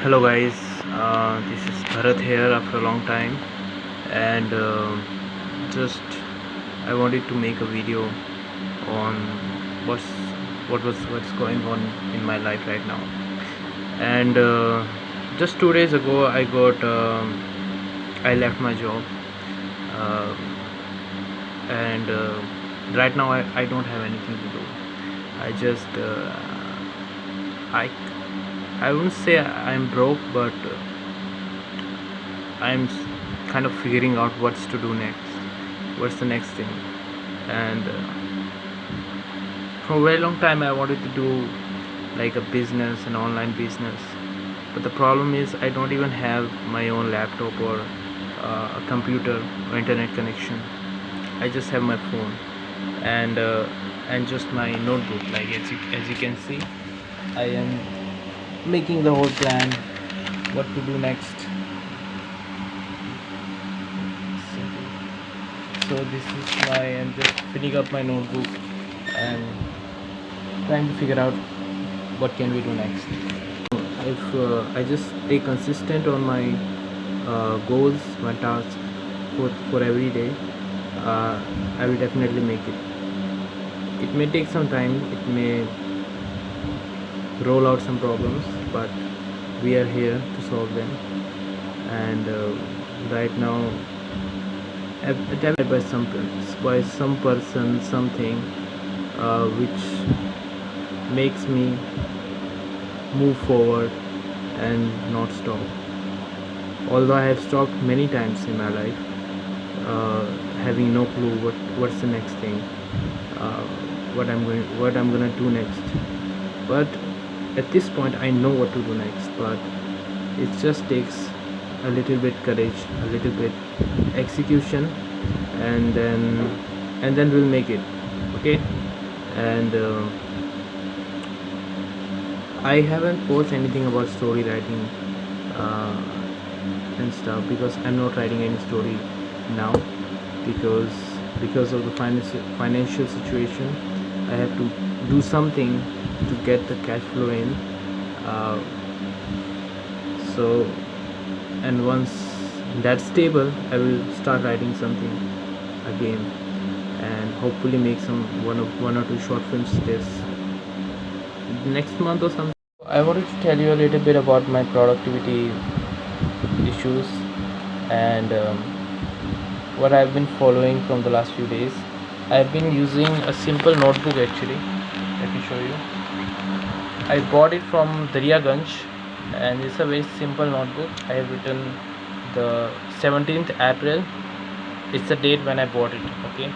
Hello guys, this is Bharat here after a long time, and just I wanted to make a video on what's what's going on in my life right now. And just 2 days ago, I left my job, uh, and right now I don't have anything to do. I just I I wouldn't say I'm broke, but I'm kind of figuring out what's to do next. What's the next thing? And for a very long time, I wanted to do like a business, an online business. But the problem is, I don't even have my own laptop or a computer or internet connection. I just have my phone and just my notebook. Like as you can see, I am making the whole plan what to do next. So this is I'm just filling up my notebook and trying to figure out what can we do next. If I just stay consistent on my goals, my tasks for every day, I will definitely make it. It may take some time, it may roll out some problems, but we are here to solve them. And right now, by some person, something which makes me move forward and not stop. Although I have stopped many times in my life, having no clue what's the next thing, what I'm gonna do next. But at this point, I know what to do next. But it just takes a little bit courage, a little bit execution, and then we'll make it. Okay. And I haven't posted anything about story writing and stuff, because I'm not writing any story now, because of the financial situation. I have to do something to get the cash flow in. So, and once that's stable, I will start writing something again, and hopefully make one or two short films this next month or something. I wanted to tell you a little bit about my productivity issues and what I've been following from the last few days. I've been using a simple notebook actually. Let me show you. I bought it from Daryaganj, and it's a very simple notebook. I have written the 17th April. It's the date when I bought it. Okay,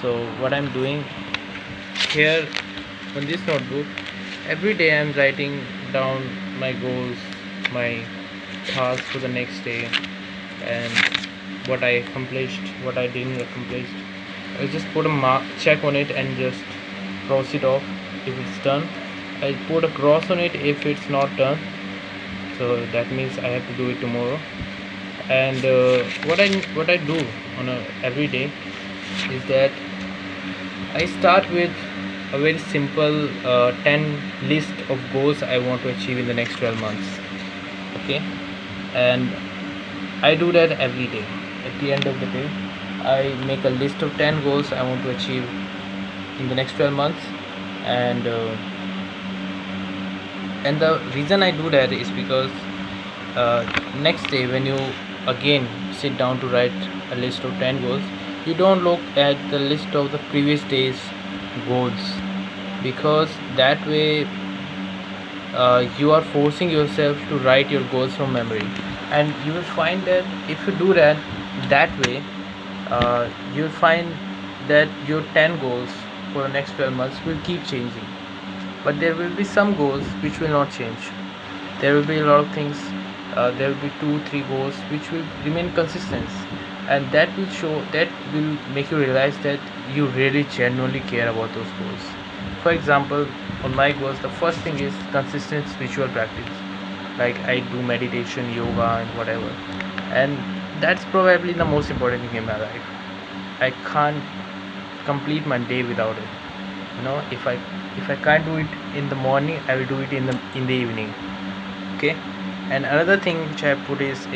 so what I'm doing here on this notebook, every day I'm writing down my goals, my tasks for the next day, and what I accomplished, what I didn't accomplish. I just put a check on it and just cross it off if it's done. I put a cross on it if it's not done, so that means I have to do it tomorrow. And what I do on every day is that I start with a very simple 10 list of goals I want to achieve in the next 12 months. Okay, and I do that every day. At the end of the day, I make a list of 10 goals I want to achieve in the next 12 months. And the reason I do that is because next day, when you again sit down to write a list of 10 goals, you don't look at the list of the previous day's goals, because that way you are forcing yourself to write your goals from memory. And you will find that if you do that way, you'll find that your 10 goals for the next 12 months will keep changing, but there will be some goals which will not change. There will be a lot of things, there will be 2-3 goals which will remain consistent, and that will make you realize that you really genuinely care about those goals. For example, on my goals, the first thing is consistent spiritual practice. Like I do meditation, yoga, and whatever, and that's probably the most important thing in my life. I can't complete my day without it. If I can't do it in the morning, I will do it in the evening. Okay, And another thing which I put is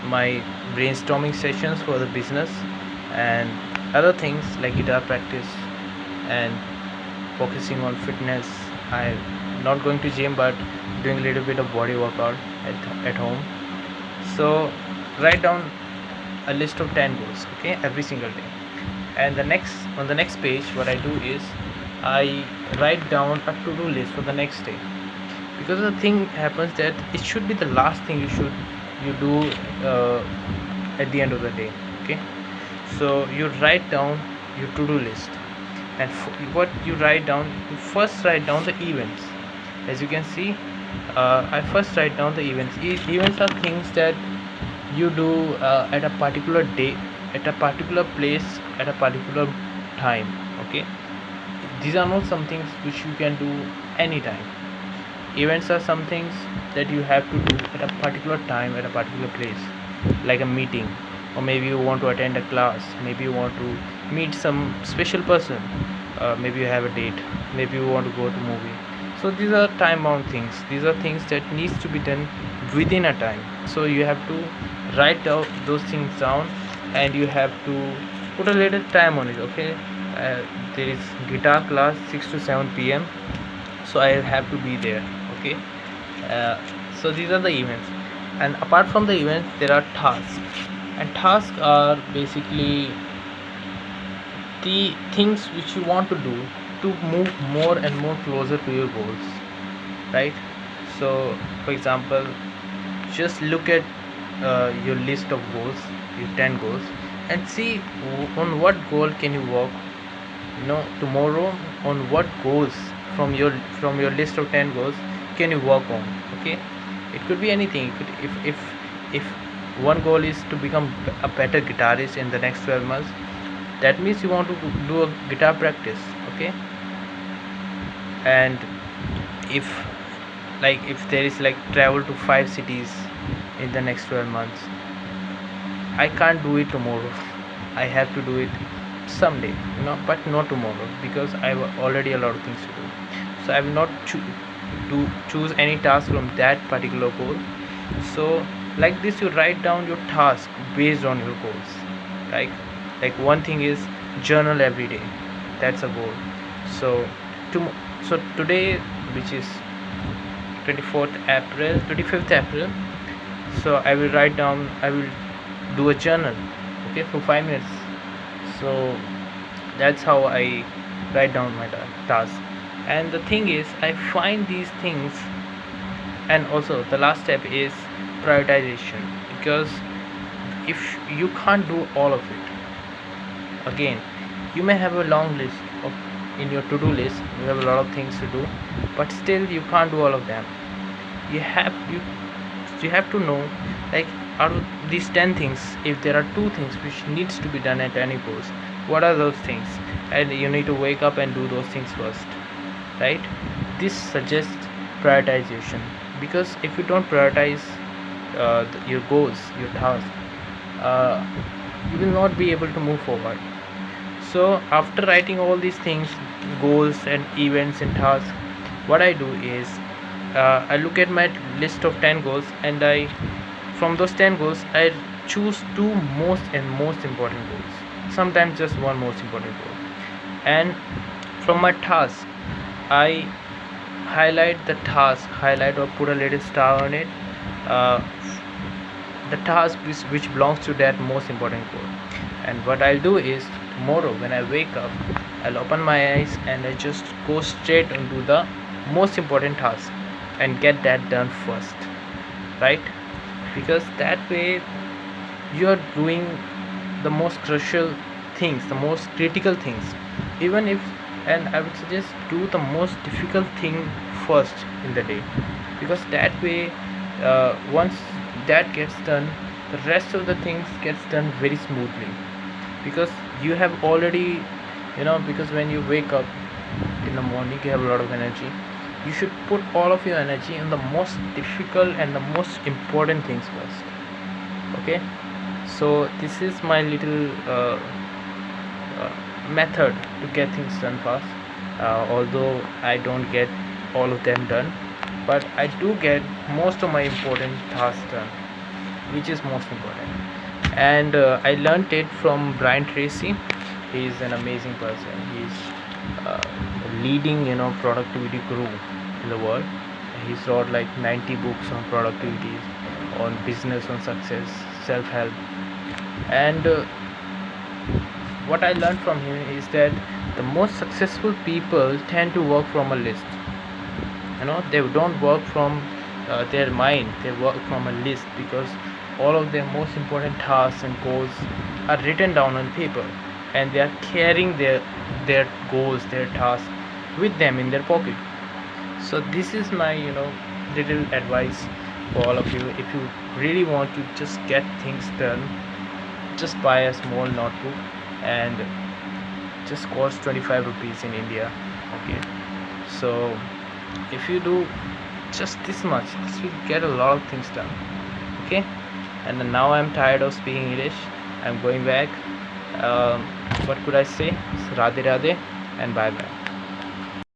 my brainstorming sessions for the business, and other things like guitar practice and focusing on fitness. I'm not going to gym, but doing a little bit of body workout at home. So write down a list of 10 goals, okay, every single day. And on the next page, what I do is I write down a to-do list for the next day, because the thing happens that it should be the last thing you do at the end of the day, okay. So you write down your to-do list, and what you write down, you first write down the events. As you can see, I first write down the events. Events are things that you do at a particular day, at a particular place, at a particular time, okay. These are not some things which you can do anytime. Events are some things that you have to do at a particular time, at a particular place, like a meeting, or maybe you want to attend a class, maybe you want to meet some special person, maybe you have a date, maybe you want to go to movie. So these are time bound things. These are things that needs to be done within a time. So you have to write out those things down, and you have to put a little time on it, okay. There is guitar class 6 to 7 p.m, so I have to be there, okay. So these are the events, and apart from the events there are tasks, and tasks are basically the things which you want to do to move more and more closer to your goals, right. So for example, just look at your list of goals, your 10 goals, and see on what goal can you work, tomorrow. On what goals from your list of 10 goals can you work on, okay. It could be anything. It could, if one goal is to become a better guitarist in the next 12 months, that means you want to do a guitar practice, okay. And if there is like travel to 5 cities in the next 12 months, I can't do it tomorrow. I have to do it someday, but not tomorrow, because I have already a lot of things to do. So I will not choose any task from that particular goal. So like this, you write down your task based on your goals, right. Like one thing is journal every day. That's a goal. So today, which is 25th April, so I will write down, I will do a journal, okay, for 5 minutes. So that's how I write down my task. And the thing is, I find these things, and also the last step is prioritization, because if you can't do all of it, again, you may have a long list in your to-do list, you have a lot of things to do, but still you can't do all of them. You have to know, like, out of these 10 things, if there are 2 things which needs to be done at any post, what are those things? And you need to wake up and do those things first, right. This suggests prioritization, because if you don't prioritize your goals, your tasks, you will not be able to move forward. So after writing all these things, goals and events and tasks, what I do is I look at my list of 10 goals, and from those 10 goals I choose 2 most important goals, sometimes just one most important goal. And from my task, I highlight or put a little star on it, the task which belongs to that most important goal. And what I'll do is, tomorrow when I wake up, I'll open my eyes and I just go straight into the most important task and get that done first, right. Because that way you are doing the most crucial things, the most critical things, even if, and I would suggest, do the most difficult thing first in the day, because that way once that gets done, the rest of the things gets done very smoothly, because you have already, because when you wake up in the morning, you have a lot of energy. You should put all of your energy in the most difficult and the most important things first, okay. So this is my little method to get things done fast, although I don't get all of them done, but I do get most of my important tasks done, which is most important. And I learned it from Brian Tracy. He is an amazing person. He's leading productivity guru in the world. He's wrote like 90 books on productivity, on business, on success, self-help. And what I learned from him is that the most successful people tend to work from a list. They don't work from their mind, they work from a list, because all of their most important tasks and goals are written down on paper, and they are carrying their goals, their tasks with them in their pocket. So this is my little advice for all of you. If you really want to just get things done, just buy a small notebook, and just cost 25 rupees in India. Okay, so if you do just this much, this will get a lot of things done. Okay, and then now I'm tired of speaking English. I'm going back. What could I say? Radhe Radhe and bye bye.